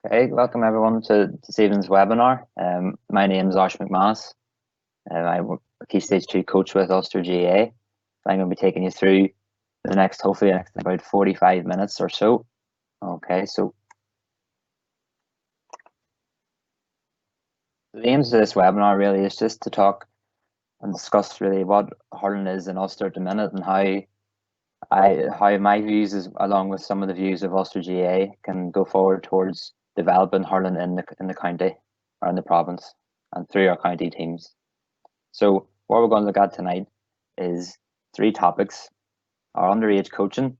Okay, welcome everyone to this evening's webinar. My name is Oisin McManus. I'm a Key Stage 2 coach with Ulster GAA. I'm going to be taking you through hopefully the next about 45 minutes or so. Okay, so the aims of this webinar really is just to talk and discuss really what hurling is in Ulster at the minute and how my views, along with some of the views of Ulster GAA, can go forward towards developing hurling in the county or in the province and through our county teams. So what we're going to look at tonight is three topics: our underage coaching.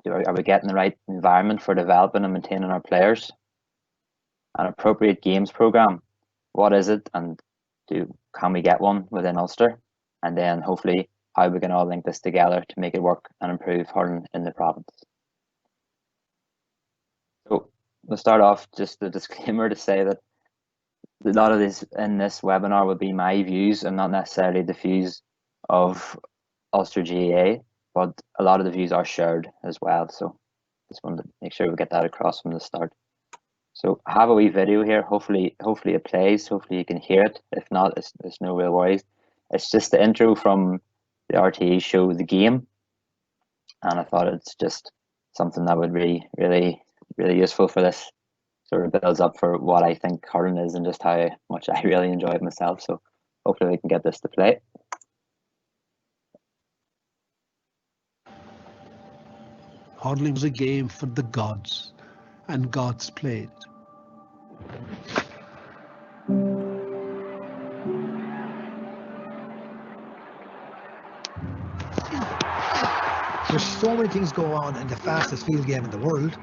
Are we getting the right environment for developing and maintaining our players? An appropriate games program. What is it, and can we get one within Ulster? And then hopefully how we can all link this together to make it work and improve hurling in the province. So we'll start off just a disclaimer to say that a lot of this in this webinar will be my views and not necessarily the views of Ulster GAA, but a lot of the views are shared as well. So just wanted to make sure we get that across from the start. So I have a wee video here. Hopefully it plays. Hopefully you can hear it. If not, there's no real worries. It's just the intro from the RTE show, The Game, and I thought it's just something that would be really useful for this. Sort of builds up for what I think hurling is and just how much I really enjoy it myself. So hopefully we can get this to play. Hurling was a game for the gods, and gods played. There's so many things go on in the fastest field game in the world.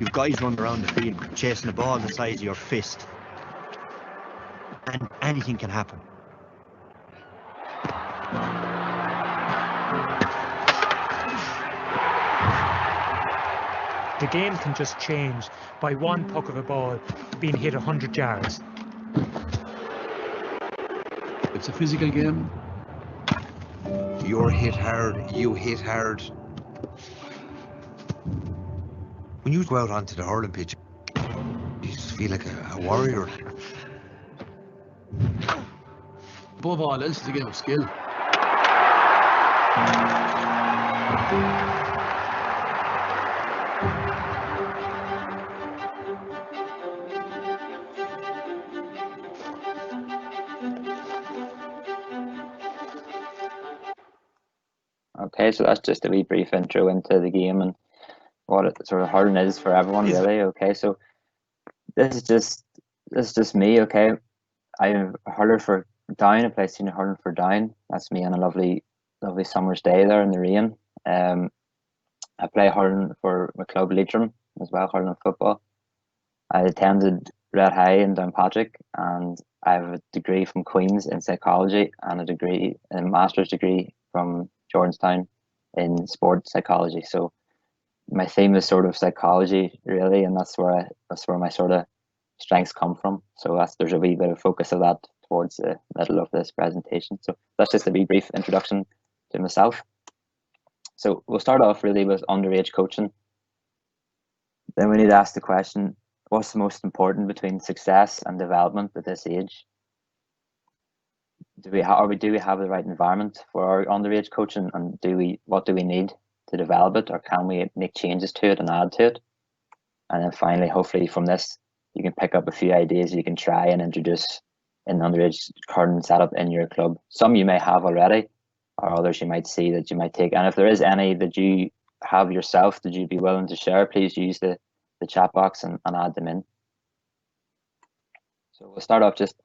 You've guys running around the field chasing a ball the size of your fist, and anything can happen. The game can just change by one puck of a ball being hit 100 yards. It's a physical game. You're hit hard, you hit hard. When you go out onto the hurling pitch, you just feel like a warrior. Above all else, it's a game of skill. Okay, so that's just a wee brief intro into the game and what it sort of hurling is for everyone, really. Okay, so this is just me. Okay, I'm a hurler for Down. I play senior hurling for Down. That's me on a lovely summer's day there in the rain. I play hurling for my club Leitrim as well, hurling and football. I attended Red High in Downpatrick, and I have a degree from Queen's in psychology and a master's degree from Jordanstown in sports psychology. So my theme is sort of psychology, really, and that's where my sort of strengths come from. So there's a wee bit of focus of that towards the middle of this presentation. So that's just a wee brief introduction to myself. So we'll start off really with underage coaching. Then we need to ask the question: what's the most important between success and development at this age? Do we have the right environment for our underage coaching, and what do we need to develop it, or can we make changes to it and add to it? And then finally, hopefully from this, you can pick up a few ideas you can try and introduce in underage hurling setup in your club. Some you may have already, or others you might see that you might take. And if there is any that you have yourself that you'd be willing to share, please use the chat box and add them in. So we'll start off just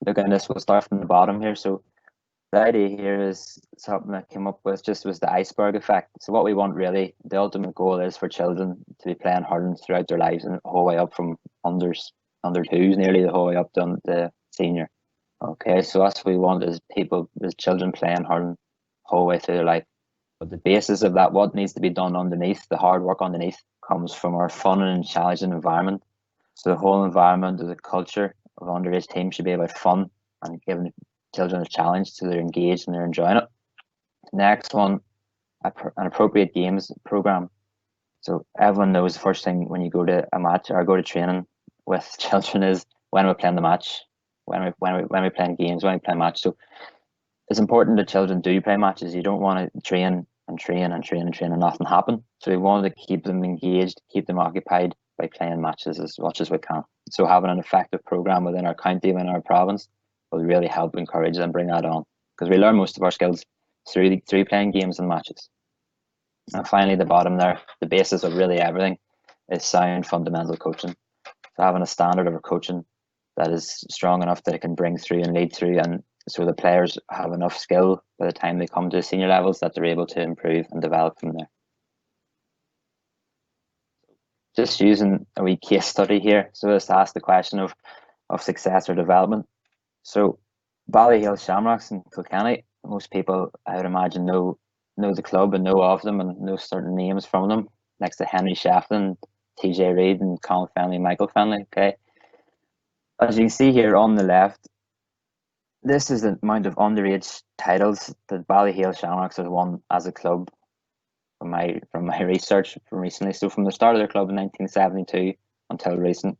looking at this. We'll start from the bottom here. So the idea here is something that came up with was the iceberg effect. So what we want really, the ultimate goal is for children to be playing hurling throughout their lives, and the whole way up from under twos, nearly the whole way up to the senior. Okay, so that's what we want is children playing hurling whole way through their life. But the basis of that, what needs to be done underneath, the hard work underneath, comes from our fun and challenging environment. So the whole environment of the culture of underage teams should be about fun and giving children a challenge so they're engaged and they're enjoying it. Next one, an appropriate games program. So everyone knows the first thing when you go to a match or go to training with children is when we're playing the match, when we playing games, when we play match. So it's important that children do play matches. You don't want to train and train and train and train and nothing happen. So we want to keep them engaged, keep them occupied by playing matches as much as we can. So having an effective program within our county, within our province, will really help encourage them, bring that on, because we learn most of our skills through playing games and matches. And finally, the bottom there, the basis of really everything, is sound fundamental coaching. So having a standard of our coaching that is strong enough that it can bring through and lead through, and so the players have enough skill by the time they come to senior levels that they're able to improve and develop from there. Just using a wee case study here, so let's ask the question of success or development. So Ballyhale Shamrocks in Kilkenny, most people I would imagine know the club and know of them and know certain names from them, next to Henry Shefflin, TJ Reid and Colin Fennelly, Michael Fennelly. Okay, as you can see here on the left, this is the amount of underage titles that Ballyhale Shamrocks has won as a club from my research from recently. So from the start of their club in 1972 until recent,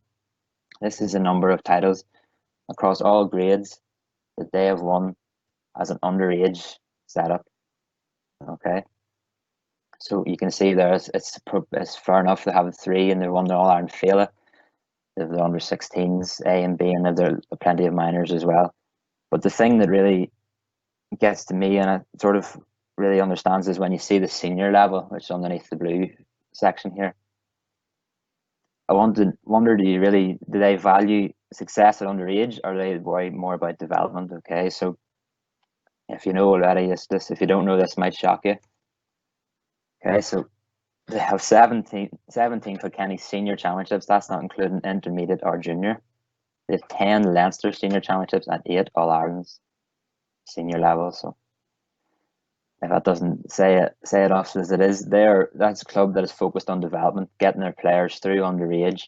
this is a number of titles across all grades that they have won as an underage setup. Okay, so you can see there it's fair enough to have 3, and they've won the All Ireland Féile. They have the under 16s A and B, and there are plenty of minors as well. But the thing that really gets to me and I sort of really understands is when you see the senior level, which is underneath the blue section here. I wonder, do they value success at underage, or do they worry more about development? Okay, so if you know already, if you don't know, this might shock you. Okay, so they have 17 Kilkenny senior championships. That's not including intermediate or junior. They have 10 Leinster senior championships and 8 All Irelands senior level. So if that doesn't say it off as it is, that's a club that is focused on development, getting their players through underage,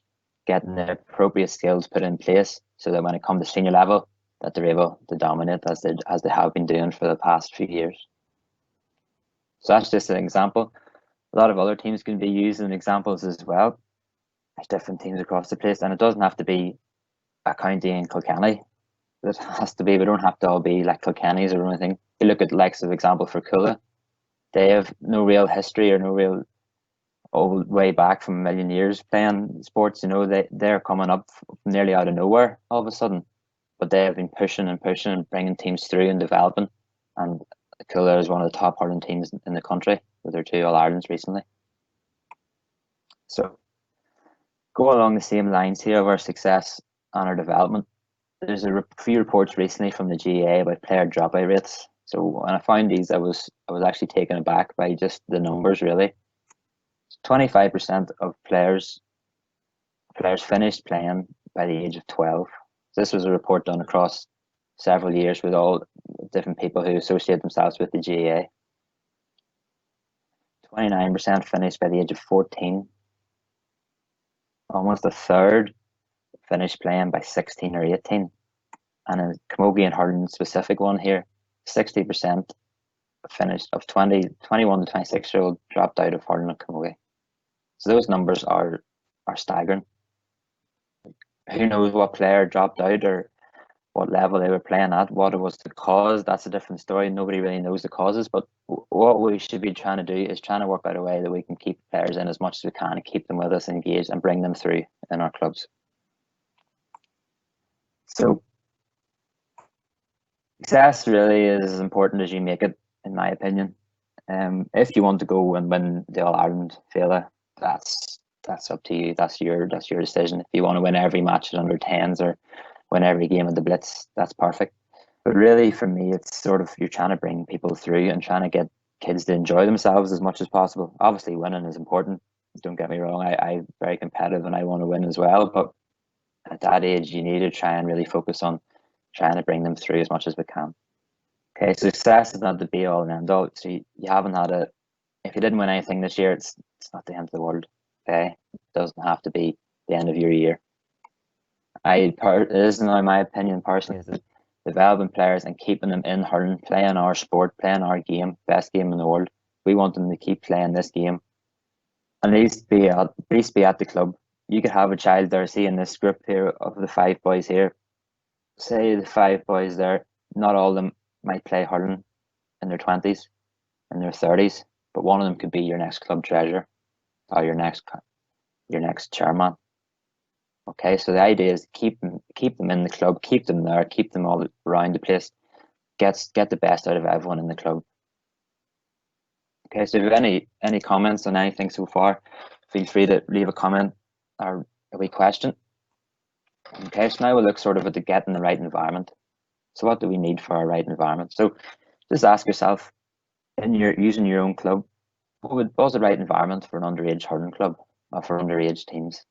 getting the appropriate skills put in place, so that when it comes to senior level, that they're able to dominate as they have been doing for the past few years. So that's just an example. A lot of other teams can be used as examples as well. There's different teams across the place, and it doesn't have to be a county in Kilkenny. We don't have to all be like Kilkenny's or anything. You look at likes of example for Cuala, they have no real history or no real old way back from a million years playing sports. You know, they're coming up nearly out of nowhere all of a sudden, but they have been pushing and bringing teams through and developing. And Cuala is one of the top hurling teams in the country with their 2 All Irelands recently. So go along the same lines here of our success and our development. There's a few reports recently from the GAA about player dropout rates. So when I found these, I was actually taken aback by just the numbers. Really, 25% of players finished playing by the age of 12. So this was a report done across several years with all different people who associate themselves with the GAA. 29% finished by the age of 14. Almost a third finished playing by 16 or 18. And a camogie and hurling specific one here, 60% finished of 21 to 26-year-old dropped out of hurling and camogie. So those numbers are staggering. Who knows what player dropped out or what level they were playing at, what was the cause? That's a different story. Nobody really knows the causes, but what we should be trying to do is trying to work out a way that we can keep players in as much as we can and keep them with us engaged and bring them through in our clubs. So success really is as important as you make it, in my opinion. If you want to go and win the All Ireland Féile, that's up to you. That's your decision. If you want to win every match at under 10s or win every game at the Blitz, that's perfect. But really, for me, it's sort of you're trying to bring people through and trying to get kids to enjoy themselves as much as possible. Obviously, winning is important. Don't get me wrong. I'm very competitive and I want to win as well. But at that age, you need to try and really focus on trying to bring them through as much as we can. Okay, success is not the be all and end all. So you haven't had if you didn't win anything this year, it's not the end of the world. Okay, it doesn't have to be the end of your year. It is now my opinion personally, is that developing players and keeping them in hurling, playing our sport, playing our game, best game in the world. We want them to keep playing this game And it used to be at the club. You could have a child there, see in this group here of the 5 boys here, say the 5 boys there, not all of them might play hurling in their 20s, in their 30s, but one of them could be your next club treasurer or your next chairman. Okay, so the idea is keep them in the club, keep them there, keep them all around the place, get the best out of everyone in the club. Okay, so if you have any comments on anything so far, feel free to leave a comment or a wee question. Okay, so now we'll look sort of at the getting the right environment. So what do we need for our right environment? So just ask yourself, in using your own club, what was the right environment for an underage hurling club or for underage teams?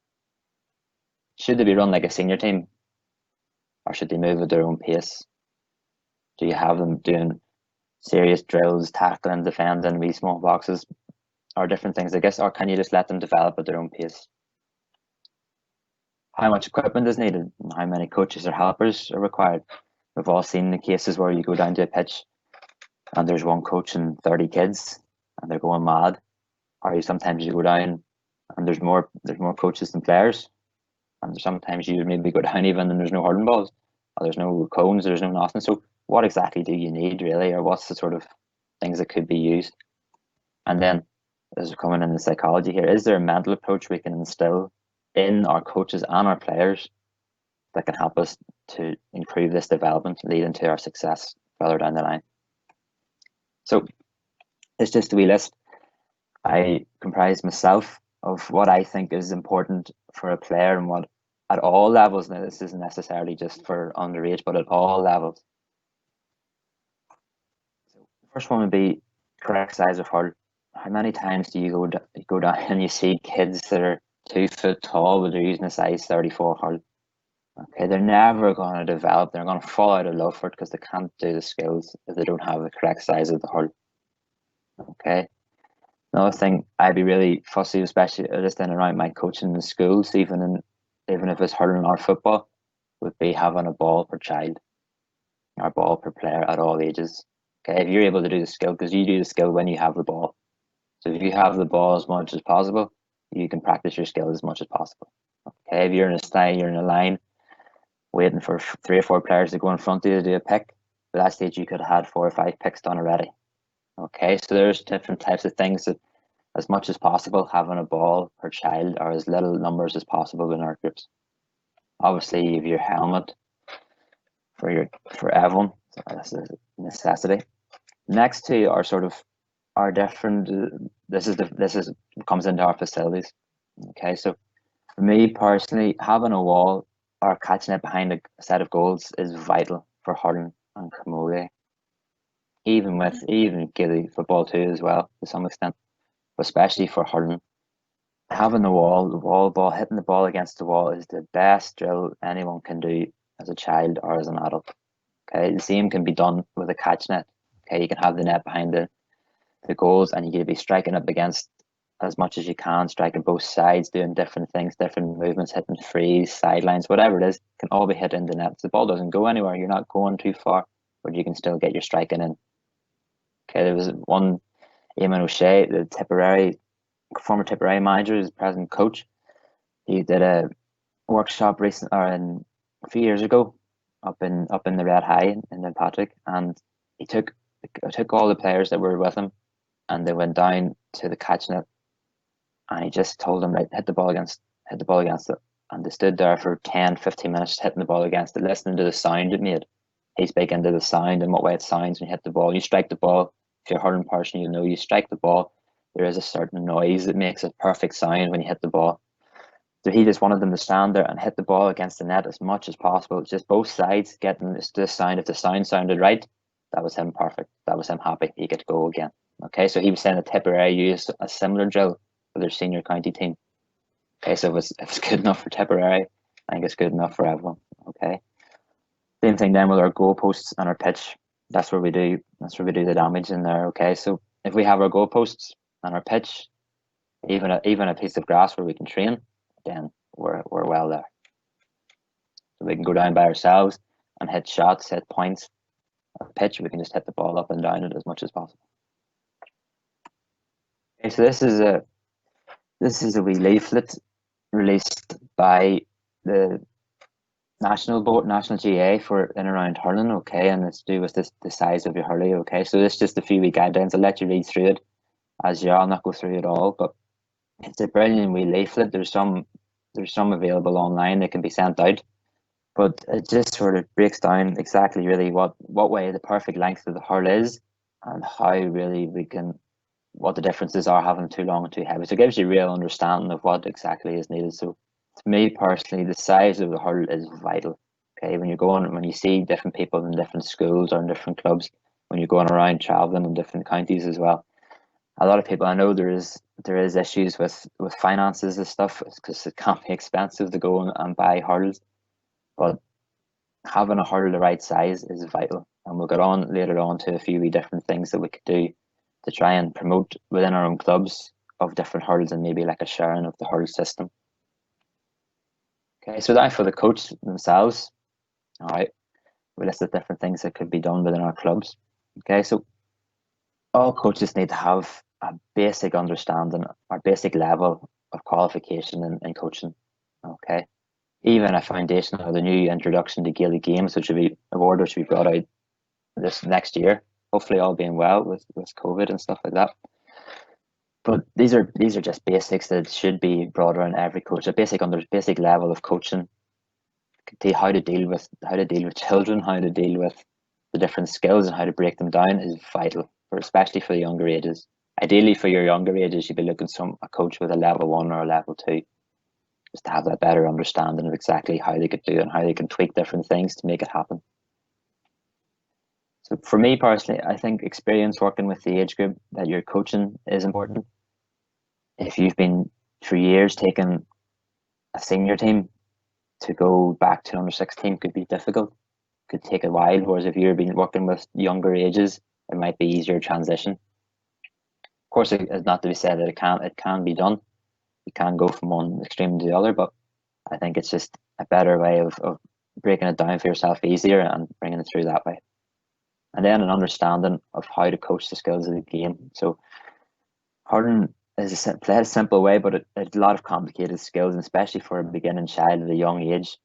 Should they be run like a senior team, or should they move at their own pace? Do you have them doing serious drills, tackling, defending, wee small boxes, or different things, I guess, or can you just let them develop at their own pace? How much equipment is needed? And how many coaches or helpers are required? We've all seen the cases where you go down to a pitch and there's one coach and 30 kids and they're going mad. Or sometimes you go down and there's more coaches than players. And sometimes you maybe go down even and there's no hurling balls, or there's no cones, there's no nothing. So what exactly do you need really, or what's the sort of things that could be used? And then, as we're coming in the psychology here, is there a mental approach we can instill in our coaches and our players that can help us to improve this development, leading to our success further down the line? So it's just a wee list. I comprise myself of what I think is important for a player and what at all levels. Now this isn't necessarily just for underage, but at all levels. So the first one would be correct size of hurl. How many times do you go down and you see kids that are 2 foot tall but they're using a size 34 hurl? Okay, they're never going to develop. They're going to fall out of love for it because they can't do the skills if they don't have the correct size of the hurl. Okay. Another thing, I'd be really fussy, especially just in and around my coaching in the schools, even if it's hurling or football, would be having a ball per child or ball per player at all ages. Okay, if you're able to do the skill, because you do the skill when you have the ball. So if you have the ball as much as possible, you can practice your skill as much as possible. Okay, if you're in a style, you're in a line, waiting for 3 or 4 players to go in front of you to do a pick, at that stage you could have had 4 or 5 picks done already. Okay, so there's different types of things that, as much as possible, having a ball per child or as little numbers as possible in our groups. Obviously, you have your helmet for everyone. So that's a necessity. Next two are sort of our different. This comes into our facilities. Okay, so for me personally, having a wall or catching it behind a set of goals is vital for hurling and camogie. Even Gilly football too, as well, to some extent, but especially for hurling. Having the wall ball, hitting the ball against the wall is the best drill anyone can do as a child or as an adult. Okay, the same can be done with a catch net. Okay, you can have the net behind the goals and you can be striking up against as much as you can, striking both sides, doing different things, different movements, hitting frees, sidelines, whatever it is, can all be hit in the net. The ball doesn't go anywhere, you're not going too far, but you can still get your striking in. Okay, there was one, Eamon O'Shea, the former Tipperary manager, his present coach. He did a workshop a few years ago up in the Red High in Patrick, and he took all the players that were with him, and they went down to the catch net, and he just told them, right, hit the ball against it, and they stood there for 10-15 minutes hitting the ball against it, listening to the sound it made. He spoke into the sound and what way it sounds when you hit the ball. You strike the ball. If you're a hurling person, you know you strike the ball, there is a certain noise that makes a perfect sound when you hit the ball. So he just wanted them to stand there and hit the ball against the net as much as possible. Just both sides getting this sound. If the sound sounded right, that was him perfect. That was him happy. He could go again. Okay, so he was saying that Tipperary used a similar drill for their senior county team. Okay, so if it's good enough for Tipperary, I think it's good enough for everyone. Okay. Same thing then with our goalposts and our pitch. That's where we do the damage in there. Okay, so if we have our goalposts and our pitch, even a piece of grass where we can train, then we're well there. So we can go down by ourselves and hit shots, hit points. Our pitch, we can just hit the ball up and down it as much as possible. Okay, so this is This is a wee leaflet released by the National GAA for in and around hurling, okay, and it's to do with the size of your hurley, okay. So this is just a few wee guidelines. I'll let you read through it as you are. I'll not go through it all, but it's a brilliant wee leaflet. There's some available online that can be sent out, but it just sort of breaks down exactly really what way the perfect length of the hurl is, and how really what the differences are having too long and too heavy. So it gives you a real understanding of what exactly is needed. So to me personally, the size of the hurl is vital. Okay, when you see different people in different schools or in different clubs, when you're going around traveling in different counties as well, a lot of people, I know there is issues with finances and stuff, because it can be expensive to go and buy hurls, but having a hurl the right size is vital. And we'll get on later on to a few wee different things that we could do to try and promote within our own clubs of different hurls, and maybe like a sharing of the hurl system. Okay, so that for the coach themselves. All right, we listed different things that could be done within our clubs. Okay, so all coaches need to have a basic understanding or basic level of qualification in coaching. Okay, even a foundation of the new introduction to Gaelic games, which will be award, which will be brought out this next year, hopefully all being well with COVID and stuff like that. But these are just basics that should be brought around every coach. A basic level of coaching, how to deal with children, how to deal with the different skills and how to break them down is vital, especially for the younger ages. Ideally, for your younger ages, you'd be looking a coach with a level 1 or a level 2, just to have that better understanding of exactly how they could do it and how they can tweak different things to make it happen. So for me personally, I think experience working with the age group that you're coaching is important. If you've been for years taking a senior team, to go back to under 16 could be difficult, could take a while, whereas if you've been working with younger ages, it might be easier transition. Of course, it is not to be said that it can be done. You can go from one extreme to the other, but I think it's just a better way of breaking it down for yourself easier and bringing it through that way. And then an understanding of how to coach the skills of the game. So hurling is played a simple way, but it's a lot of complicated skills, and especially for a beginning child at a young age,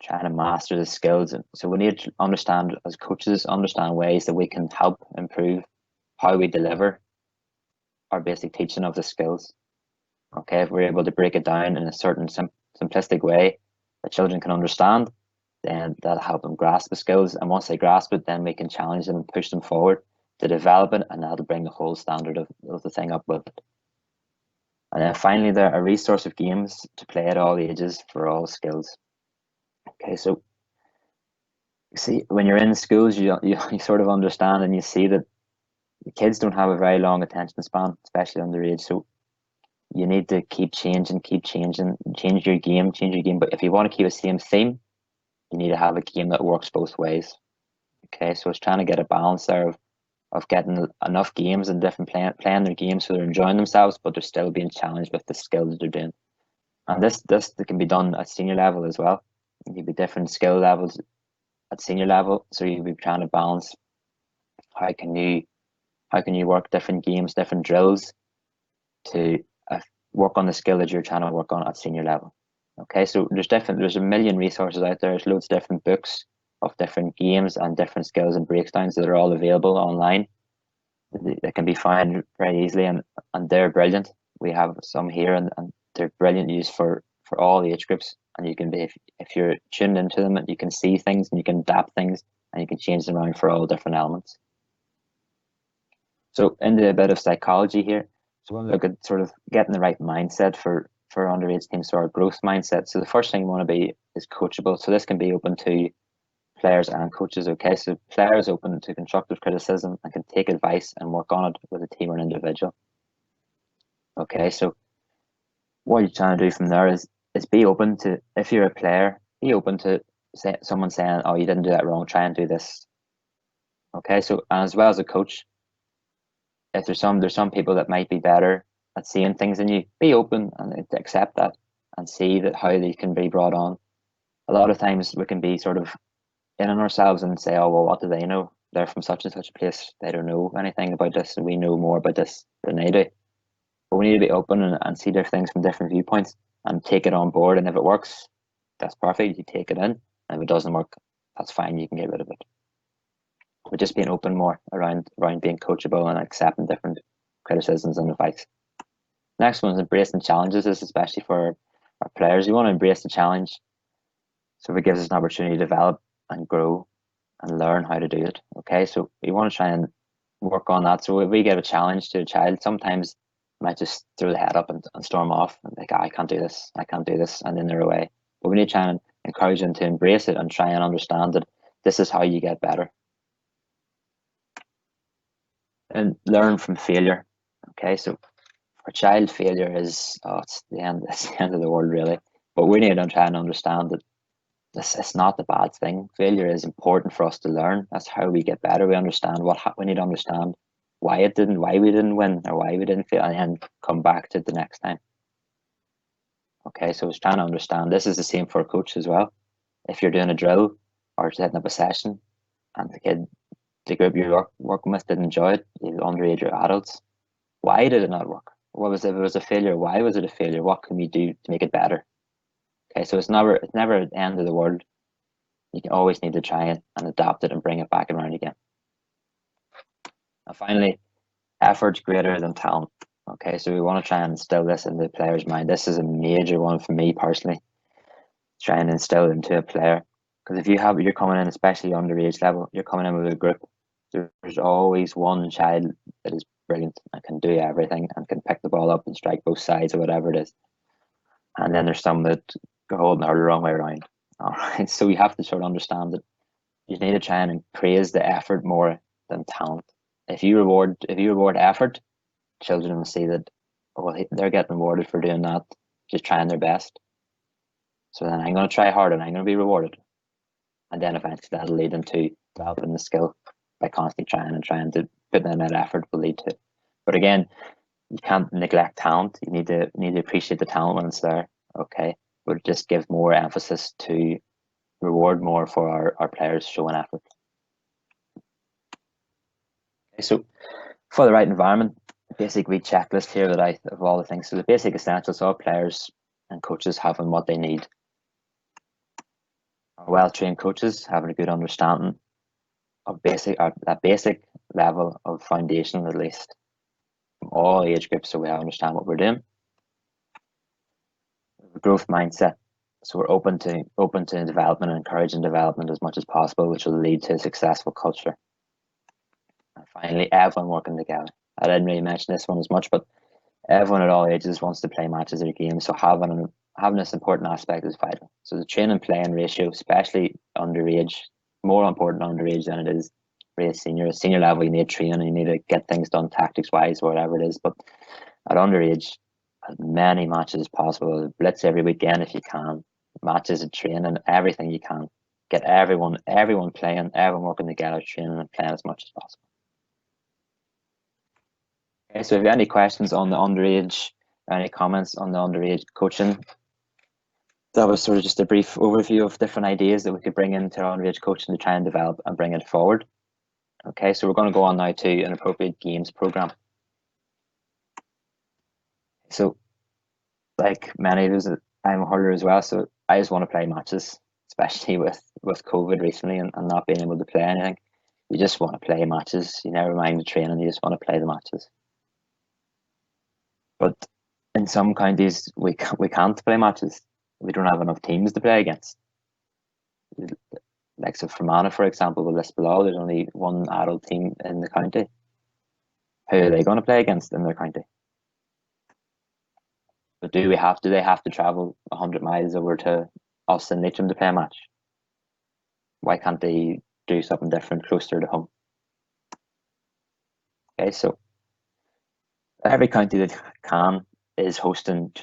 trying to master the skills. And so we need to understand, as coaches, ways that we can help improve how we deliver our basic teaching of the skills. Okay, if we're able to break it down in a certain simplistic way that children can understand, then that'll help them grasp the skills. And once they grasp it, then we can challenge them and push them forward to develop it, and that'll bring the whole standard of the thing up with it. And then finally, there are a resource of games to play at all ages for all skills. Okay, so see, when you're in schools, you sort of understand and you see that the kids don't have a very long attention span, especially underage. So you need to keep changing, change your game. But if you want to keep the same theme, you need to have a game that works both ways. Okay, so it's trying to get a balance there of getting enough games and different playing their games so they're enjoying themselves, but they're still being challenged with the skills they're doing. And this can be done at senior level as well. There'll be different skill levels at senior level, so you'll be trying to balance how can you work different games, different drills to work on the skill that you're trying to work on at senior level. Okay, so there's a million resources out there. There's loads of different books of different games and different skills and breakdowns that are all available online. They can be found very easily, and they're brilliant. We have some here, and they're brilliant use for all age groups. And you can be, if you're tuned into them, you can see things and you can adapt things and you can change them around for all different elements. So into a bit of psychology here. So we'll look at sort of getting the right mindset for underage teams, so our growth mindset. So the first thing you want to be is coachable. So this can be open to players and coaches. Okay, so players open to constructive criticism and can take advice and work on it with a team or an individual. Okay, so what you're trying to do from there is be open to, if you're a player, be open to someone saying, oh, you didn't do that wrong, try and do this. Okay, so as well as a coach, if there's some people that might be better at seeing things than you, be open and accept that and see that how they can be brought on. A lot of times we can be sort of in on ourselves and say, oh, well, what do they know? They're from such and such a place. They don't know anything about this, and we know more about this than they do. But we need to be open and see different things from different viewpoints and take it on board. And if it works, that's perfect. You take it in. And if it doesn't work, that's fine. You can get rid of it. But just being open more around being coachable and accepting different criticisms and advice. Next one is embracing challenges. This is especially for our players. We want to embrace the challenge. So it gives us an opportunity to develop and grow and learn how to do it. Okay, so we want to try and work on that. So if we give a challenge to a child, sometimes they might just throw the head up and storm off and like, I can't do this, and then they're away. But we need to try and encourage them to embrace it and try and understand that this is how you get better. And learn from failure. Okay, so for a child, failure is it's the end of the world, really. But we need to try and understand that it's not the bad thing. Failure is important for us to learn. That's how we get better. We understand we need to understand why we didn't win, or why we didn't fail, and then come back to it the next time. Okay, so it's trying to understand. This is the same for a coach as well. If you're doing a drill or setting up a session, and the group you're working with didn't enjoy it, either underage or adults, why did it not work? What was it? If it was a failure, why was it a failure? What can we do to make it better? Okay, so it's never the end of the world. You can always need to try it and adapt it and bring it back around again. And finally, effort's greater than talent. Okay, so we want to try and instill this in the player's mind. This is a major one for me personally. Try and instill it into a player. Because if you're coming in, especially underage level, you're coming in with a group, there's always one child that is brilliant and can do everything and can pick the ball up and strike both sides or whatever it is. And then there's some that go holding her the wrong way around. All right, so you have to sort of understand that you need to try and praise the effort more than talent. If you reward effort, children will see that, oh, they're getting rewarded for doing that, just trying their best. So then I'm going to try harder and I'm going to be rewarded. And then eventually that'll lead them to developing the skill by constantly trying to put in that effort will lead to it. But again, you can't neglect talent. You need to appreciate the talent when it's there. Okay, but just give more emphasis to reward more for our players showing effort. Okay, so for the right environment, basic wee checklist here of all the things. So the basic essentials all players and coaches having what they need. Well-trained coaches having a good understanding of that basic level of foundation, at least from all age groups, so we understand what we're doing. Growth mindset, so we're open to development and encouraging development as much as possible, which will lead to a successful culture. And finally, everyone working together. I didn't really mention this one as much, but everyone at all ages wants to play matches or games, so having this important aspect is vital. So the training playing ratio, especially underage, more important underage than it is really senior. At senior level, you need training, you need to get things done tactics wise, whatever it is. But at underage, as many matches as possible. Blitz every weekend if you can. Matches and training, everything you can. Get everyone playing, everyone working together, training and playing as much as possible. Okay, so if you have any questions on the underage, any comments on the underage coaching, that was sort of just a brief overview of different ideas that we could bring into our underage coaching to try and develop and bring it forward. Okay, so we're going to go on now to an appropriate games program. So, like many of us, I'm a hurler as well, so I just want to play matches, especially with COVID recently and not being able to play anything. You just want to play matches. You never mind the training, you just want to play the matches. But in some counties, we can't play matches. We don't have enough teams to play against. Like so Fermanagh, for example, with Lisbon, there's only one adult team in the county. Who are they going to play against in their county? But do they have to travel 100 miles over to us in Leitrim to play a match? Why can't they do something different closer to home? Okay, so every county that can is hosting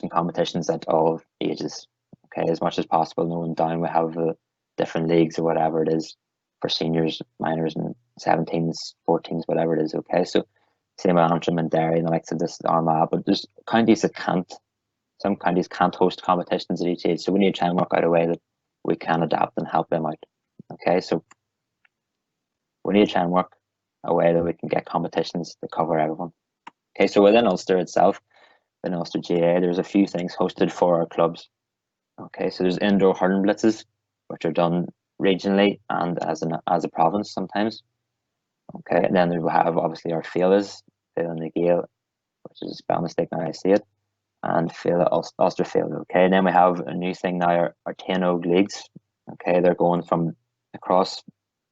competitions at all ages. Okay, as much as possible. Knowing down we have different leagues or whatever it is for seniors, minors, and 17s, 14s, whatever it is. Okay, so same with Antrim and Derry and the likes of this Armagh, but there's counties that can't. Some counties can't host competitions at each age, so we need to try and work out a way that we can adapt and help them out. Okay, so we need to try and work a way that we can get competitions that cover everyone. Okay, so within Ulster itself, in Ulster GAA, there's a few things hosted for our clubs. Okay, so there's indoor hurling blitzes, which are done regionally and as a province sometimes. Okay, and then we have obviously our Féiles, Féile na Gael, which is a spell mistake now I see it, and Féile Ulster Féile. Okay, and then we have a new thing now, our 10 Og leagues. Okay, they're going from across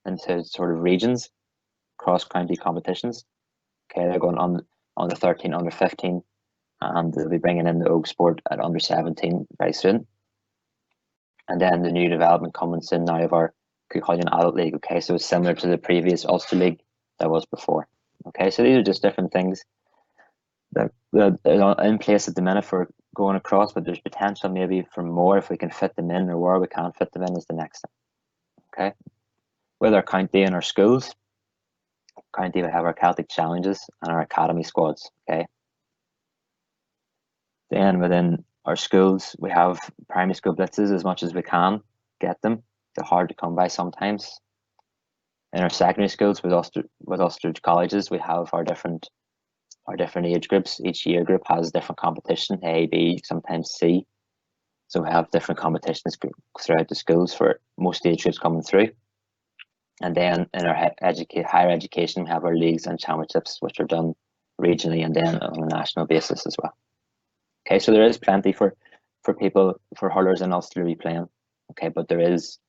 into sort of regions, cross county competitions. Okay, they're going on under 13, under 15, and they'll be bringing in the Og sport at under 17 very soon. And then the new development coming soon now of our Cuchulainn Adult League. Okay, so it's similar to the previous Ulster League that was before. Okay, so these are just different things that are in place at the minute for going across, but there's potential maybe for more if we can fit them in, or where we can't fit them in is the next thing. Okay, with our county and our schools, county we have our Celtic Challenges and our academy squads. Okay, then within our schools, we have primary school blitzes as much as we can get them. They're hard to come by sometimes. In our secondary schools with Ulster colleges, we have our different age groups. Each year group has different competition, A, B, sometimes C. So we have different competitions throughout the schools for most age groups coming through. And then in our higher education, we have our leagues and championships, which are done regionally and then on a national basis as well. Okay, so there is plenty for people, for hurlers in Ulster to be playing. Okay, but there is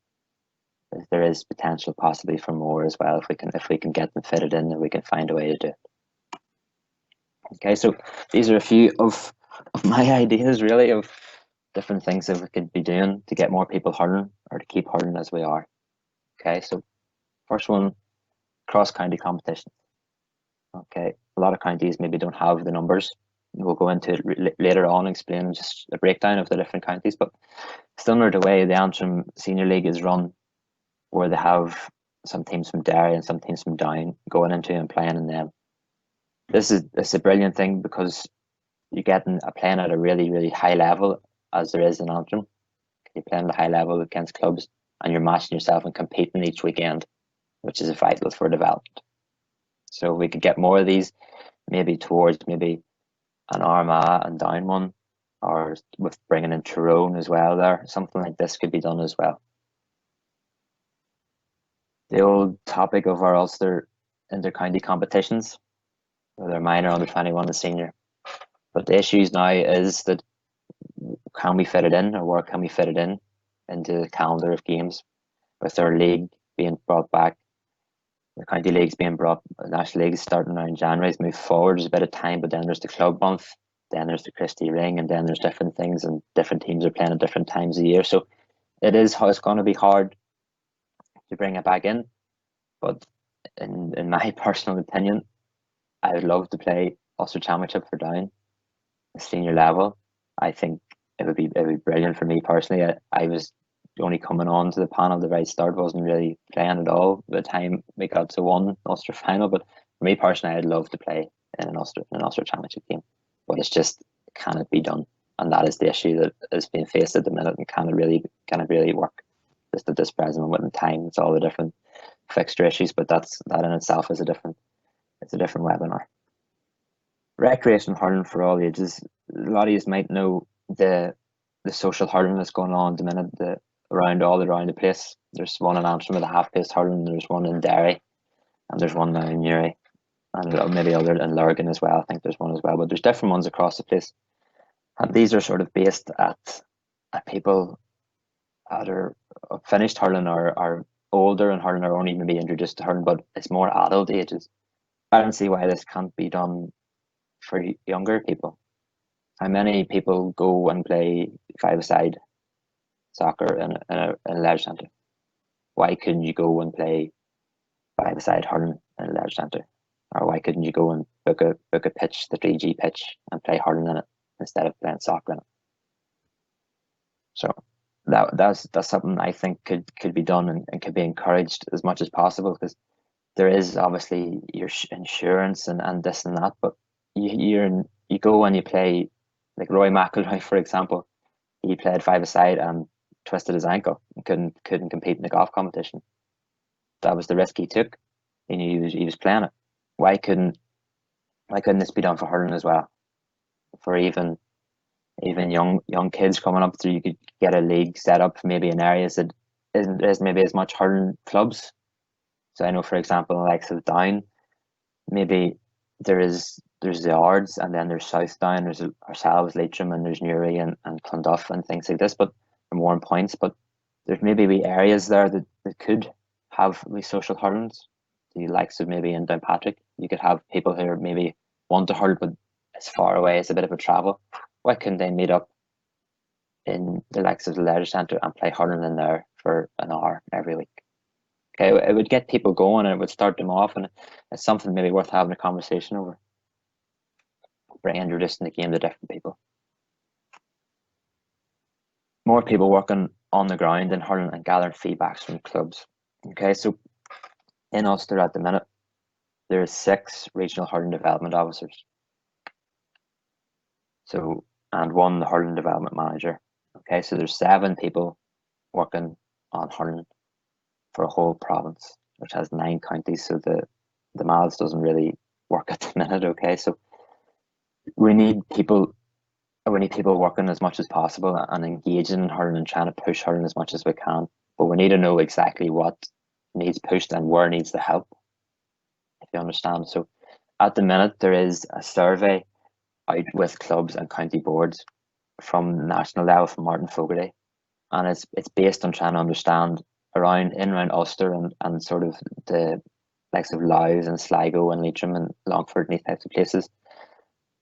potential possibly for more as well if we can get them fitted in and we can find a way to do it. Okay, so these are a few of my ideas really of different things that we could be doing to get more people hurling or to keep hurling as we are. Okay, so first one, cross-county competition. Okay, a lot of counties maybe don't have the numbers. We'll go into it later on, explain just a breakdown of the different counties, but similar to the way the Antrim Senior League is run, where they have some teams from Derry and some teams from Down going into and playing in them. This is a brilliant thing because you're getting playing at a really, really high level as there is in Antrim. You're playing at a high level against clubs and you're matching yourself and competing each weekend, which is vital for development. So we could get more of these, maybe towards maybe an Armagh and Down one, or with bringing in Tyrone as well there. Something like this could be done as well. The old topic of our Ulster inter-county competitions, whether minor, under 21 and senior. But the issues now is that can we fit it in, or where can we fit it in into the calendar of games, with our league being brought back, the county leagues being brought, the national league is starting now in January, it's moved forward, there's a bit of time, but then there's the club month, then there's the Christie Ring, and then there's different things, and different teams are playing at different times of year. So it's going to be hard to bring it back in. But in my personal opinion, I would love to play Ulster Championship for Down, the senior level. I think it would be brilliant for me personally. I was only coming on to the panel at the right start, wasn't really playing at all by the time we got to one Ulster final. But for me personally, I'd love to play in an Ulster Championship game. But it's just, can it be done? And that is the issue that is being faced at the minute, and can it really work just at this present moment in time? It's all the different fixture issues, but that in itself is a different webinar. Recreational hurling for all ages. A lot of you might know the social hurling that's going on at the minute, around the place. There's one in Antrim with the half-paced hurling, there's one in Derry, and there's one now in Newry, and maybe other in Lurgan as well. I think there's one as well, but there's different ones across the place. And these are sort of based at people that are finished hurling or are older and hurling, or only maybe introduced to hurling, but it's more adult ages. I don't see why this can't be done for younger people. How many people go and play five-a-side soccer in a leisure centre? Why couldn't you go and play five-a-side hurling in a leisure centre? Or why couldn't you go and book a pitch, the 3G pitch, and play hurling in it instead of playing soccer in it? So that's something I think could be done and could be encouraged as much as possible, because there is obviously your insurance and this and that, but you go and you play, like Roy McIlroy, for example. He played five-a-side and twisted his ankle and couldn't compete in the golf competition. That was the risk he took. He knew he was playing it. Why couldn't Why couldn't this be done for hurling as well? For even young kids coming up through, you could get a league set up maybe in areas that isn't there's maybe as much hurling clubs. So I know, for example, the likes of Down, maybe there's the Ards, and then there's South Down, there's ourselves, Leitrim, and there's Newry and Clonduff and things like this, but for more points. But there's maybe wee areas there that could have wee social hurlings. The likes of maybe in Downpatrick, you could have people who are maybe want to hurl, but it's far away, it's a bit of a travel. Why couldn't they meet up in the likes of the leisure centre and play hurling in there for an hour every week? Okay, it would get people going and it would start them off, and it's something maybe worth having a conversation over. Introducing the game to different people. More people working on the ground and hurling and gathering feedbacks from clubs. Okay, so in Ulster at the minute, there are 6 regional hurling development officers. So, and 1 the hurling development manager. Okay, so there's 7 people working on hurling for a whole province, which has 9 counties. So the maths doesn't really work at the minute. Okay, so we need people working as much as possible and engaging in hurling and trying to push hurling as much as we can. But we need to know exactly what needs pushed and where needs the help, if you understand. So at the minute, there is a survey out with clubs and county boards from the national level from Martin Fogarty, and it's based on trying to understand around Ulster and sort of the likes of Louth and Sligo and Leitrim and Longford and these types of places,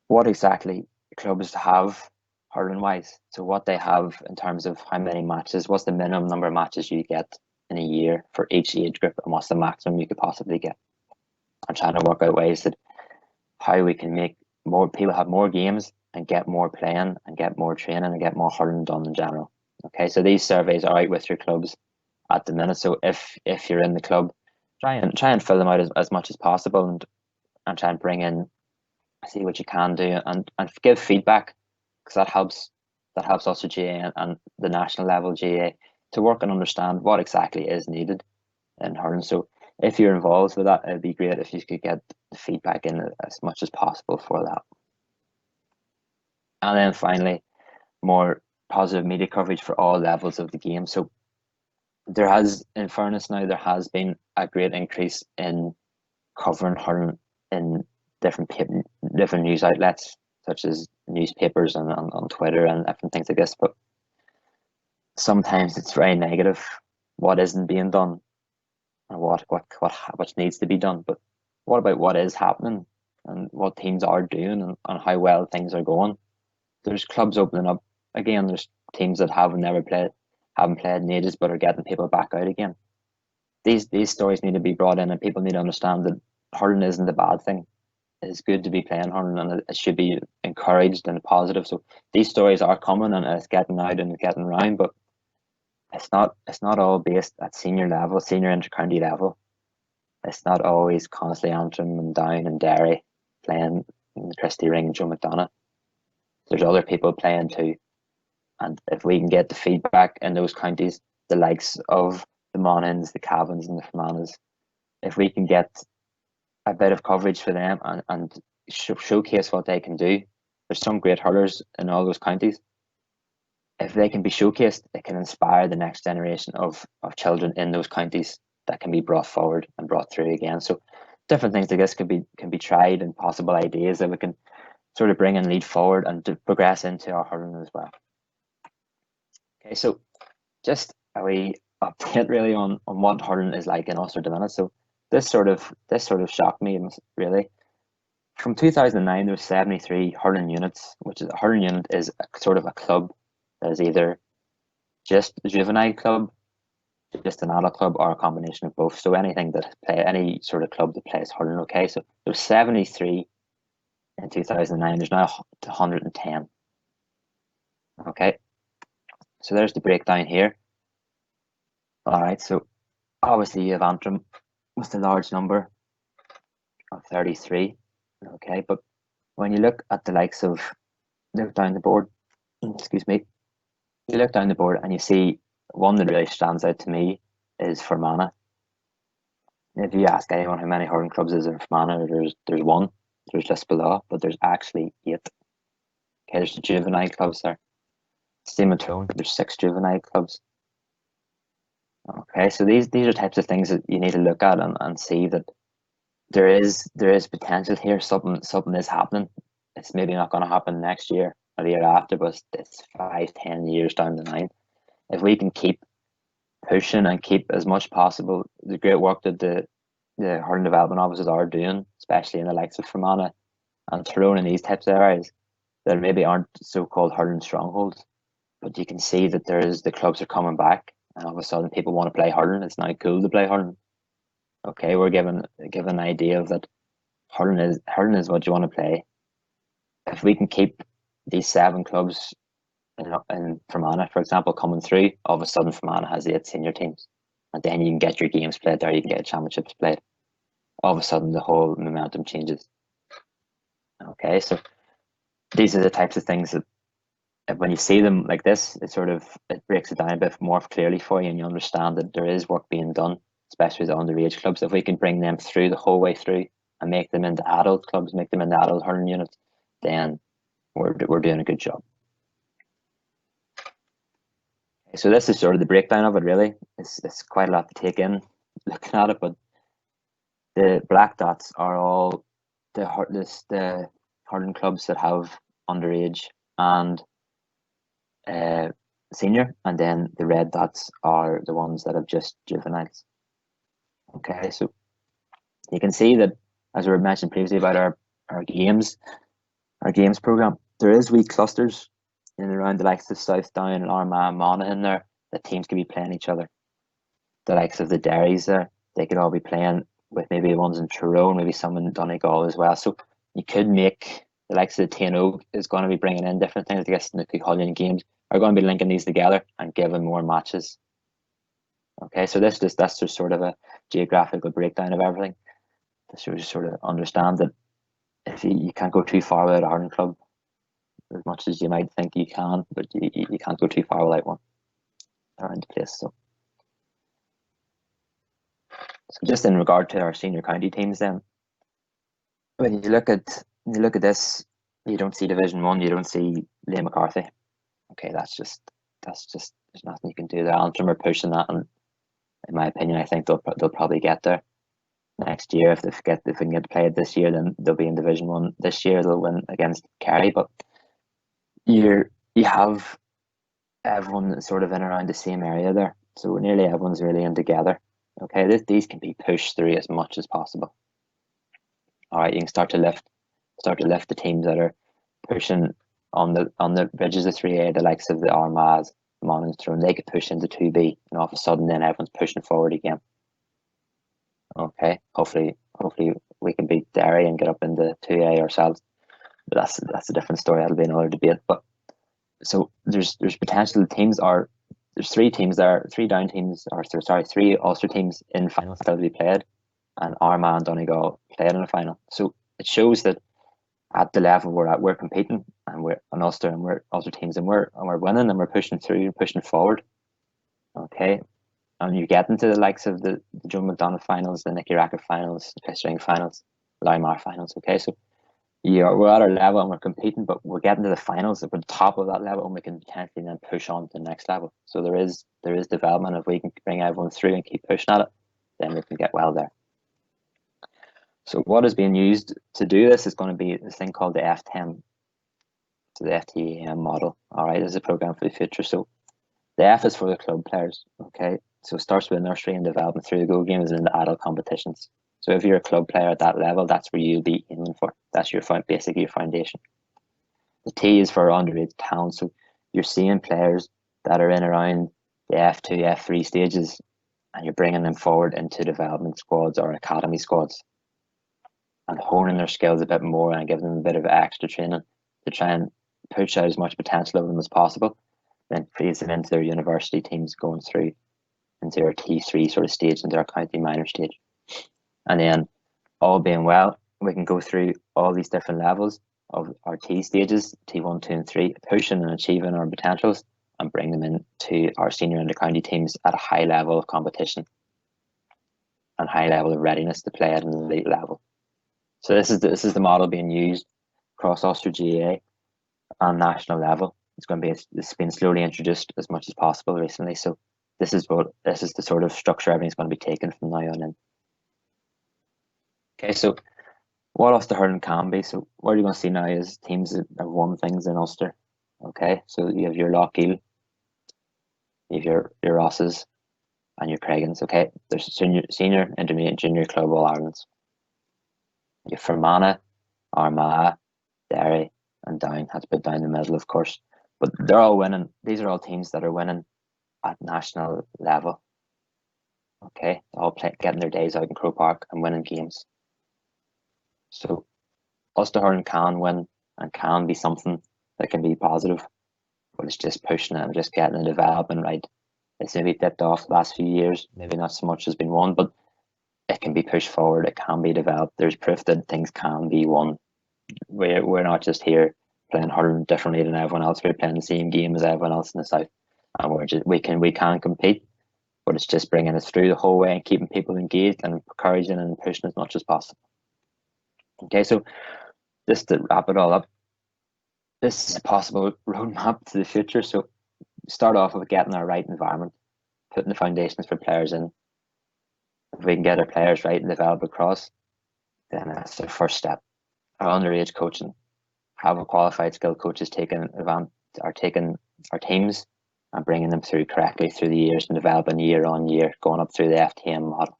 what exactly clubs have hurling wise. So what they have in terms of how many matches, what's the minimum number of matches you get in a year for each age group, and what's the maximum you could possibly get. I'm trying to work out ways that how we can make more people have more games and get more playing and get more training and get more hurling done in general. Okay, so these surveys are out with your clubs at the minute. So if you're in the club, try and fill them out as much as possible and try and bring in, see what you can do and give feedback, because that helps Ulster GAA and the national level GAA to work and understand what exactly is needed in hurling. So if you're involved with that, it'd be great if you could get the feedback in as much as possible for that. And then finally, more positive media coverage for all levels of the game. So there has, in fairness now, there has been a great increase in covering hurling in different news outlets, such as newspapers and on Twitter and different things like this. But sometimes it's very negative what isn't being done and what needs to be done. But what about what is happening and what teams are doing and how well things are going? There's clubs opening up again. There's teams that haven't played in ages but are getting people back out again. These stories need to be brought in, and people need to understand that hurling isn't a bad thing. It's good to be playing hurling, and it should be encouraged and positive. So these stories are coming and it's getting out and getting around, but it's not all based at senior level, senior inter-county level. It's not always constantly Antrim and Down and Derry playing in the Christie Ring and Joe McDonough. There's other people playing too. And if we can get the feedback in those counties, the likes of the Monaghan's, the Cavans and the Fermanagh, if we can get a bit of coverage for them and showcase what they can do. There's some great hurlers in all those counties. If they can be showcased, it can inspire the next generation of children in those counties that can be brought forward and brought through again. So different things like this can be tried, and possible ideas that we can sort of bring and lead forward and to progress into our hurling as well. Okay, so just a wee update really on what hurling is like in Ulster at the minute. So this sort of shocked me really. From 2009, there was 73 hurling units, which is a hurling unit is sort of a club that is either just a juvenile club, just an adult club, or a combination of both. So any sort of club that plays hurling. Okay, so there was 73 in 2009. There's now 110. Okay, so there's the breakdown here. All right, so obviously you have Antrim with the large number of 33. Okay, but when you look at the likes of, look down the board, excuse me, you look down the board and you see one that really stands out to me is Fermanagh. If you ask anyone how many hurling clubs is in Fermanagh, there's one. there's Lisbela, but there's actually 8. Okay, there's the juvenile clubs there. Same in Tyrone, there's 6 juvenile clubs. Okay, so these are types of things that you need to look at and see that there is potential here. Something is happening. It's maybe not going to happen next year or the year after, but it's 5-10 years down the line. If we can keep pushing and keep as much possible the great work that the hurling development officers are doing, especially in the likes of Fermanagh and Tyrone in these types of areas that maybe aren't so-called hurling strongholds, but you can see that the clubs are coming back, and all of a sudden people want to play hurling. It's now cool to play hurling. Okay, we're given an idea of that hurling is what you want to play. If we can keep these 7 clubs in Fermanagh, for example, coming through, all of a sudden Fermanagh has 8 senior teams, and then you can get your games played there, you can get championships played. All of a sudden the whole momentum changes. Okay, so these are the types of things that when you see them like this, it breaks it down a bit more clearly for you, and you understand that there is work being done, especially the underage clubs. If we can bring them through the whole way through and make them into adult clubs, make them into adult hurling units, then we're doing a good job. So this is sort of the breakdown of it, really. It's quite a lot to take in looking at it, but the black dots are all the hurling clubs that have underage and senior, and then the red dots are the ones that have just juveniles. Okay, so you can see that, as we mentioned previously about our games program, there is wee clusters in and around the likes of Southdown and Armagh and Monaghan there that teams could be playing each other. The likes of the Derrys there, they could all be playing with maybe ones in Tyrone, maybe some in Donegal as well. So you could make the likes of the TNO is going to be bringing in different things. I guess the Hurling games are going to be linking these together and giving more matches. Okay, so that's just sort of a geographical breakdown of everything. To sort of understand that if you can't go too far without a hurling club, as much as you might think you can, but you can't go too far without one around the place. So just in regard to our senior county teams, then when you look at this, you don't see Division 1, you don't see Liam McCarthy. Okay, that's just there's nothing you can do there. Antrim are pushing that, and in my opinion, I think they'll probably get there next year. If they can get played this year, then they'll be in Division 1 this year. They'll win against Kerry, but you have everyone sort of in around the same area there, so nearly everyone's really in together. Okay, these can be pushed through as much as possible. All right, you can start to lift the teams that are pushing on the bridges of 3A, the likes of the Armaghs, the Monaghan's, Tyrone. They could push into 2B, and all of a sudden then everyone's pushing forward again. Okay, hopefully we can beat Derry and get up into 2A ourselves. But that's a different story. That'll be another debate. But so there's potential teams are. There's 3 teams there, 3 down teams, or sorry, 3 Ulster teams in finals that will be played, and Armagh and Donegal played in the final. So it shows that at the level we're at, we're competing, and we're an Ulster, and we're Ulster teams, and we're winning, and we're pushing through and pushing forward. Okay, and you get into the likes of the Joe McDonagh finals, the Nicky Rackett finals, the Piss Ring finals, the Lymar finals. Okay, so we're at our level and we're competing, but we're getting to the finals. We're at the top of that level, and we can potentially then push on to the next level. So there is development. If we can bring everyone through and keep pushing at it, then we can get well there. So what is being used to do this is going to be this thing called the F10, so the FTEM model. All right, this is a program for the future. So the F is for the club players. Okay, so it starts with nursery and development through the Go games and the adult competitions. So if you're a club player at that level, that's where you'll be aiming for. That's basically your foundation. The T is for underage talent. So you're seeing players that are in around the F2, F3 stages, and you're bringing them forward into development squads or academy squads and honing their skills a bit more and giving them a bit of extra training to try and push out as much potential of them as possible. Then feeds them into their university teams going through into their T3 sort of stage, into their county minor stage. And then, all being well, we can go through all these different levels of our T stages, T1, 2 and 3, pushing and achieving our potentials and bring them into our senior and county teams at a high level of competition and high level of readiness to play at an elite level. So this is the model being used across Ulster GAA on national level. It's been slowly introduced as much as possible recently. So this is the sort of structure everything's going to be taken from now on in. Okay, so what Ulster hurling can be. So what you're going to see now is teams that have won things in Ulster. Okay, so you have your Lochiel, you have your Rosses, and your Craigens. Okay, there's senior, intermediate, junior club All Irelands. You have Fermanagh, Armagh, Derry, and Down. That's a bit down the middle, of course. But they're all winning. These are all teams that are winning at national level. Okay, all getting their days out in Croke Park and winning games. So Ulster hurling can win and can be something that can be positive, but it's just pushing it and just getting the development right. It's maybe dipped off the last few years. Maybe not so much has been won, but it can be pushed forward. It can be developed. There's proof that things can be won. We're not just here playing hurling differently than everyone else. We're playing the same game as everyone else in the south, and we can compete. But it's just bringing us through the whole way and keeping people engaged and encouraging and pushing as much as possible. Okay, so just to wrap it all up, this is a possible roadmap to the future. So start off with getting our right environment, putting the foundations for players in. If we can get our players right and develop across, then that's the first step. Our underage coaching, having qualified skilled coaches taking our teams and bringing them through correctly through the years and developing year on year, going up through the FTM model.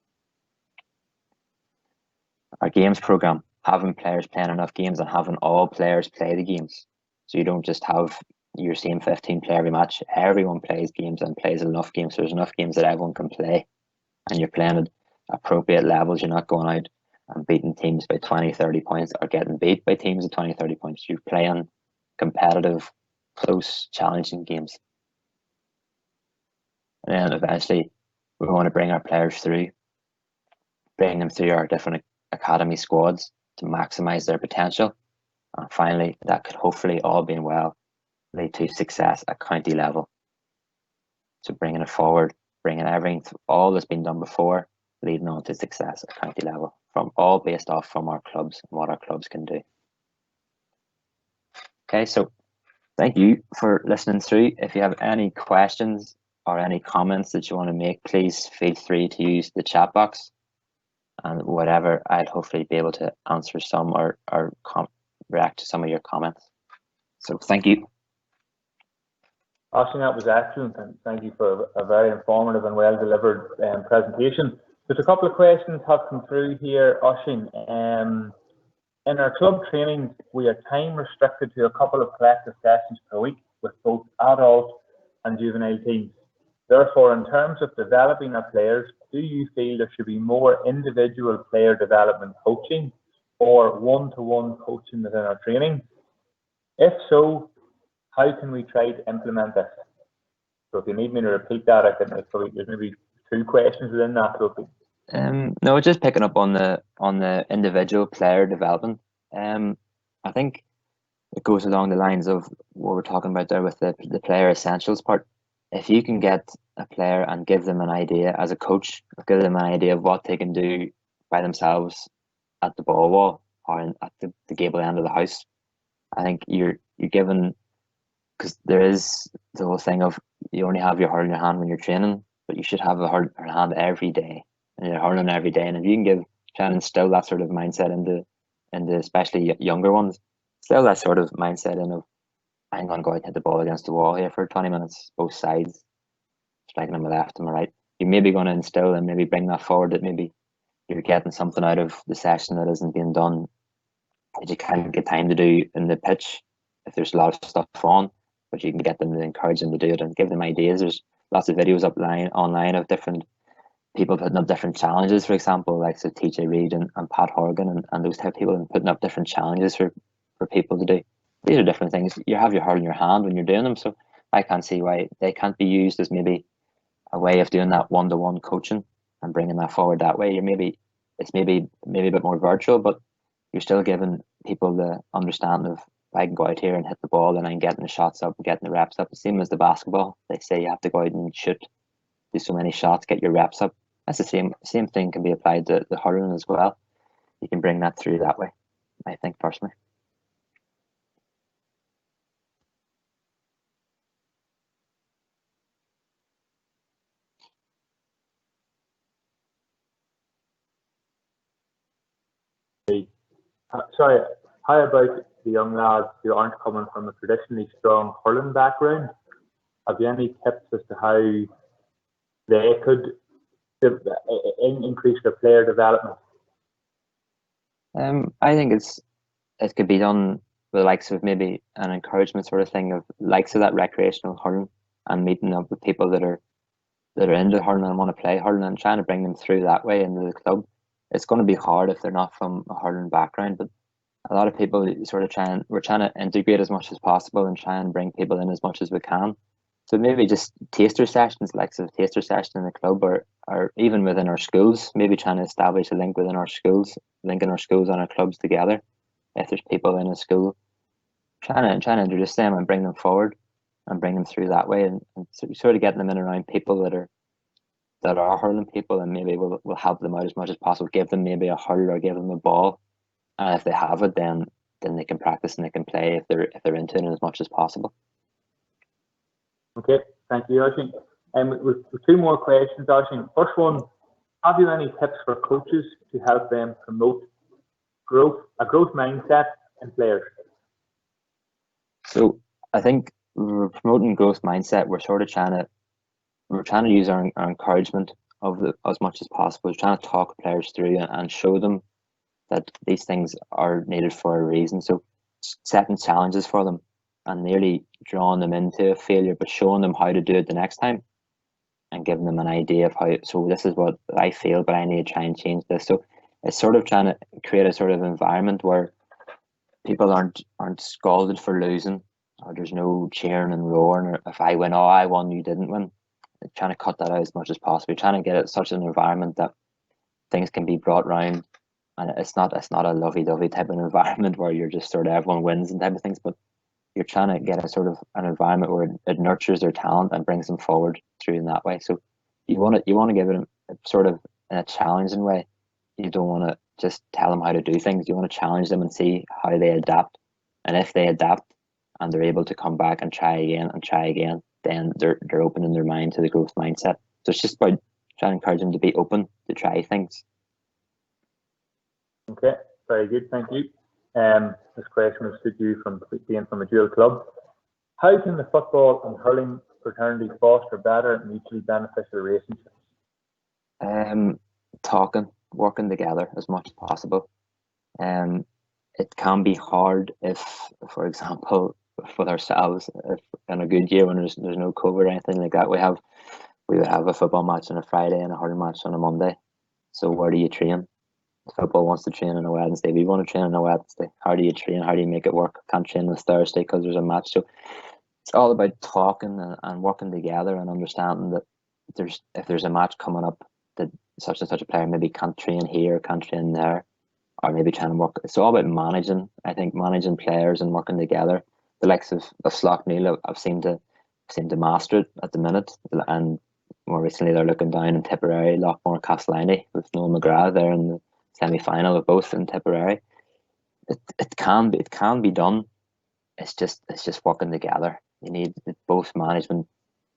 Our games program, having players playing enough games and having all players play the games. So you don't just have your same 15 play every match. Everyone plays games and plays enough games. So there's enough games that everyone can play, and you're playing at appropriate levels. You're not going out and beating teams by 20, 30 points or getting beat by teams at 20, 30 points. You're playing competitive, close, challenging games. And then eventually we want to bring our players through, bring them through our different academy squads to maximise their potential. And finally, that could hopefully, all being well, lead to success at county level. So bringing it forward, bringing everything, all that's been done before, leading on to success at county level, all based off from our clubs and what our clubs can do. Okay, so thank you for listening through. If you have any questions or any comments that you want to make, please feel free to use the chat box, and whatever, I'd hopefully be able to answer some or react to some of your comments. So thank you. Oisin, that was excellent, and thank you for a very informative and well delivered presentation. There's a couple of questions have come through here, Oisin. In our club training, we are time restricted to a couple of collective sessions per week with both adult and juvenile teams. Therefore, in terms of developing our players, do you feel there should be more individual player development coaching or one-to-one coaching within our training? If so, how can we try to implement this? So if you need me to repeat that, there's maybe two questions within that. No, just picking up on the individual player development. I think it goes along the lines of what we're talking about there with the player essentials part. If you can get a player and give them an idea as a coach, give them an idea of what they can do by themselves at the ball wall or at the gable end of the house, I think you're given, because there is the whole thing of you only have your heart in your hand when you're training, but you should have a heart in your hand every day, and you're hurling every day. And if you can try and instill that sort of mindset into especially younger ones, instill that sort of mindset in of, I'm going to go out and hit the ball against the wall here for 20 minutes, both sides, striking on my left and my right. You're maybe going to instill and maybe bring that forward, that maybe you're getting something out of the session that isn't being done, that you can't get time to do in the pitch if there's a lot of stuff on, but you can get them to encourage them to do it and give them ideas. There's lots of videos online of different people putting up different challenges, for example, like so TJ Reid and Pat Horgan and those type of people, and putting up different challenges for people to do. These are different things. You have your heart in your hand when you're doing them, so I can't see why they can't be used as maybe a way of doing that one-to-one coaching and bringing that forward that way. It's maybe a bit more virtual, but you're still giving people the understanding of, I can go out here and hit the ball and I'm getting the shots up and getting the reps up. The same as the basketball. They say you have to go out and shoot, do so many shots, get your reps up. That's the same thing can be applied to the hurling as well. you can bring that through that way, I think, personally. Sorry, how about the young lads who aren't coming from a traditionally strong hurling background? Have you any tips as to how they could increase their player development? I think it could be done with the likes of maybe an encouragement sort of thing of likes of that recreational hurling, and meeting up with people that are into hurling and want to play hurling, and trying to bring them through that way into the club. It's going to be hard if they're not from a hurling background, but a lot of people sort of we're trying to integrate as much as possible and try and bring people in as much as we can. So maybe just taster sessions, like a taster session in the club, or even within our schools, maybe trying to establish a link within our schools, linking our schools and our clubs together. If there's people in a school, trying to introduce them and bring them forward and bring them through that way, and sort of getting them in around people that are hurling people, and maybe we'll help them out as much as possible. Give them maybe a hurl or give them a ball, and if they have it, then they can practice and they can play if they're into it as much as possible. Okay, thank you, Oisin. With two more questions, Oisin. First one, have you any tips for coaches to help them promote a growth mindset in players? So I think we're promoting growth mindset. We're trying to use our encouragement as much as possible. We're trying to talk players through and show them that these things are needed for a reason. So setting challenges for them and nearly drawing them into a failure, but showing them how to do it the next time, and giving them an idea of how. So this is what I failed, but I need to try and change this. So it's sort of trying to create a sort of environment where people aren't scalded for losing, or there's no cheering and roaring, or if I win, oh, I won, you didn't win. Trying to cut that out as much as possible. Trying to get it such an environment that things can be brought round, and it's not a lovey-dovey type of environment where you're just sort of everyone wins and type of things, but you're trying to get a sort of an environment where it nurtures their talent and brings them forward through in that way. So you want to give it a sort of in a challenging way. You don't want to just tell them how to do things. You want to challenge them and see how they adapt, and if they adapt and they're able to come back and try again, then they're opening their mind to the growth mindset. So it's just about trying to encourage them to be open to try things. Okay, very good, thank you. This question was to you from being from a dual club. How can the football and hurling fraternity foster better mutually beneficial relationships? Talking, working together as much as possible. It can be hard if, for example, with ourselves, if in a good year when there's no COVID or anything like that, we would have a football match on a Friday and a hurling match on a Monday. So where do you train? Football wants to train on a Wednesday. We want to train on a Wednesday. How do you train? How do you make it work? Can't train on Thursday because there's a match. So it's all about talking and working together and understanding that if there's a match coming up that such and such a player maybe can't train here, can't train there, or maybe trying to work. It's all about managing. I think managing players and working together. The likes of Slaughtneil I've seemed to master it at the minute, and more recently they're looking down in Tipperary, Loughmore, Castellani with Noel McGrath there in the semi-final of both in Tipperary. It can be done. It's just working together. You need both management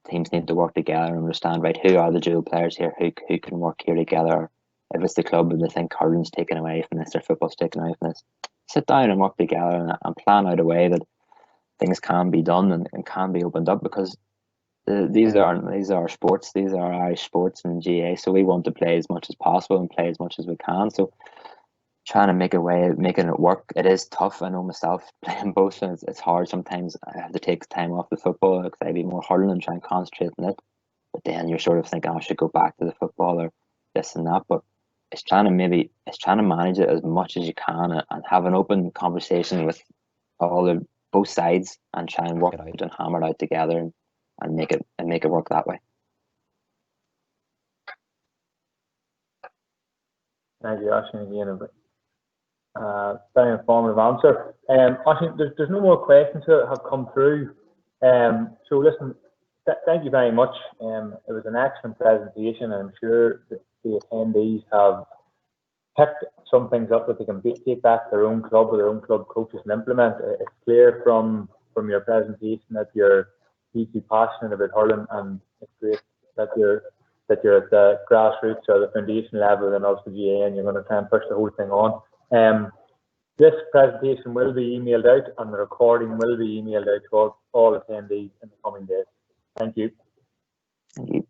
teams need to work together and understand, right, who are the dual players here, who can work here together. If it's the club and they think hurling's taken away from this or football's taken away from this, sit down and work together and plan out a way that things can be done and can be opened up, because these are sports. These are Irish sports in GAA, so we want to play as much as possible and play as much as we can. So trying to make a way of making it work. It is tough. I know myself playing both, and it's hard sometimes. I have to take time off the football because I be more hurling and try and concentrate on it. But then you're sort of thinking, I should go back to the football or this and that. But it's trying to manage it as much as you can and have an open conversation with both sides and try and work it out and hammer it out together and make it work that way. Thank you, Oisin, again. Very informative answer. Oisin, there's no more questions that have come through. So listen, thank you very much. It was an excellent presentation, and I'm sure that the attendees have picked some things up that they can take back to their own club or their own club coaches and implement. It's clear from your presentation that you're deeply passionate about hurling, and it's great that you're at the grassroots or the foundation level in Ulster GAA, and you're going to try and push the whole thing on. This presentation will be emailed out, and the recording will be emailed out to all attendees in the coming days. Thank you. Thank you.